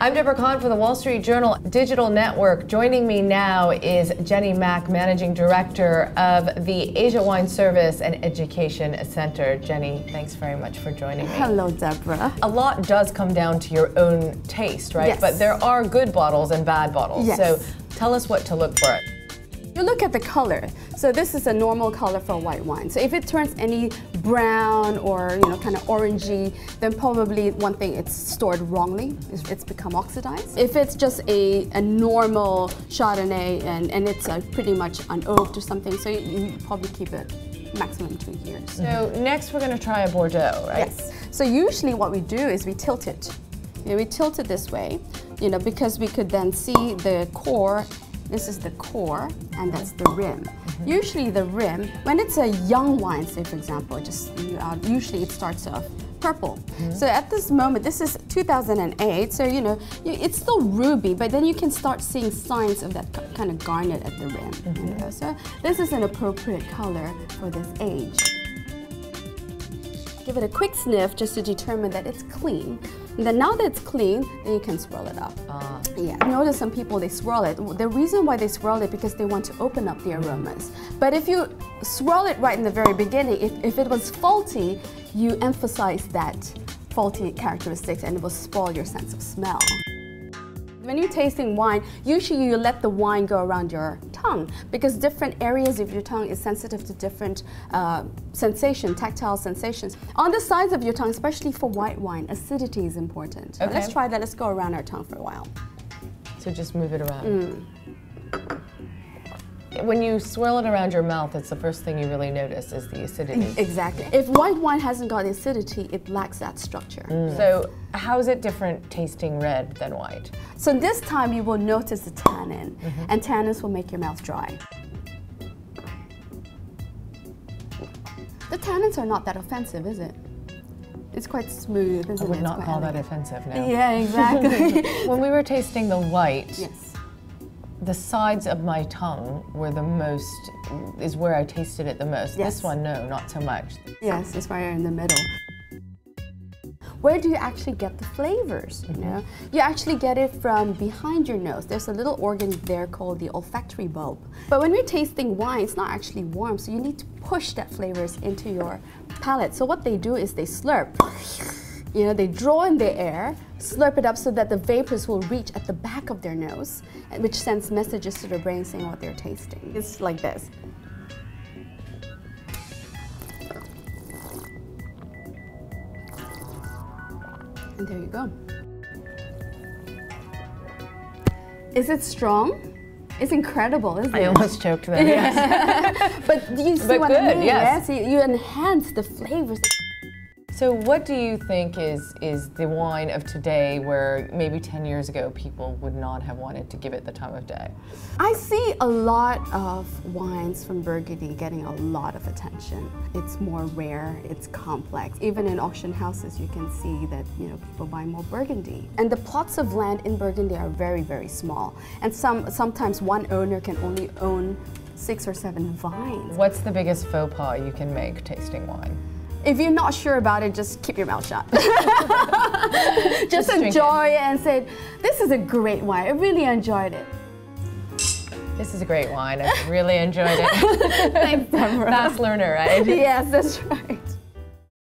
I'm Deborah Kahn for the Wall Street Journal Digital Network. Joining me now is Jenny Mack, Managing Director of the Asia Wine Service and Education Center. Jenny, thanks very much for joining me. Hello, Deborah. A lot does come down to your own taste, right? Yes. But there are good bottles and bad bottles. Yes. So tell us what to look for. You look at the color. So this is a normal color for white wine. So if it turns any brown or kind of orangey, then probably one thing, it's stored wrongly. It's become oxidized. If it's just a normal Chardonnay and it's pretty much unoaked or something, so you probably keep it maximum 2 years. So next we're going to try a Bordeaux, right? Yes. So usually what we do is we tilt it. We tilt it this way, because we could then see the core. This is the core, and that's the rim. Usually the rim, when it's a young wine, say for example, usually it starts off purple. So at this moment, this is 2008, so it's still ruby, but then you can start seeing signs of that kind of garnet at the rim. So this is an appropriate color for this age. Give it a quick sniff just to determine that it's clean. And then now that it's clean, then you can swirl it up. Yeah. Notice some people, they swirl it. The reason why they swirl it because they want to open up the aromas. But if you swirl it right in the very beginning, if it was faulty, you emphasize that faulty characteristics and it will spoil your sense of smell. When you're tasting wine, usually you let the wine go around your tongue because different areas of your tongue is sensitive to different tactile sensations. On the sides of your tongue, especially for white wine, acidity is important. Okay. Let's try that. Let's go around our tongue for a while. So just move it around. When you swirl it around your mouth, it's the first thing you really notice is the acidity. Exactly. If white wine hasn't got acidity, it lacks that structure. So how is it different tasting red than white? So this time you will notice the tannin, and tannins will make your mouth dry. The tannins are not that offensive, is it? It's quite smooth, isn't it? I would not call that elegant. offensive now. Yeah, exactly. When we were tasting the white, Yes. the sides of my tongue were is where I tasted it the most. Yes. This one, no, not so much. Yes, it's right in the middle. Where do you actually get the flavors? You actually get it from behind your nose. There's a little organ there called the olfactory bulb. But when we're tasting wine, it's not actually warm, so you need to push that flavors into your palate. So what they do is they slurp. They draw in the air, slurp it up so that the vapors will reach at the back of their nose, which sends messages to their brain saying what they're tasting. It's like this. And there you go. Is it strong? It's incredible, isn't it? I almost choked then. Yes. But you see what I mean? Yes. You enhance the flavors. So what do you think is the wine of today where maybe 10 years ago people would not have wanted to give it the time of day? I see a lot of wines from Burgundy getting a lot of attention. It's more rare, it's complex. Even in auction houses you can see that people buy more Burgundy. And the plots of land in Burgundy are very, very small. And sometimes one owner can only own 6 or 7 vines. What's the biggest faux pas you can make tasting wine? If you're not sure about it, just keep your mouth shut. Just enjoy it and say, this is a great wine. I really enjoyed it. This is a great wine. I really enjoyed it. Thanks, Deborah. Fast learner, right? Yes, that's right.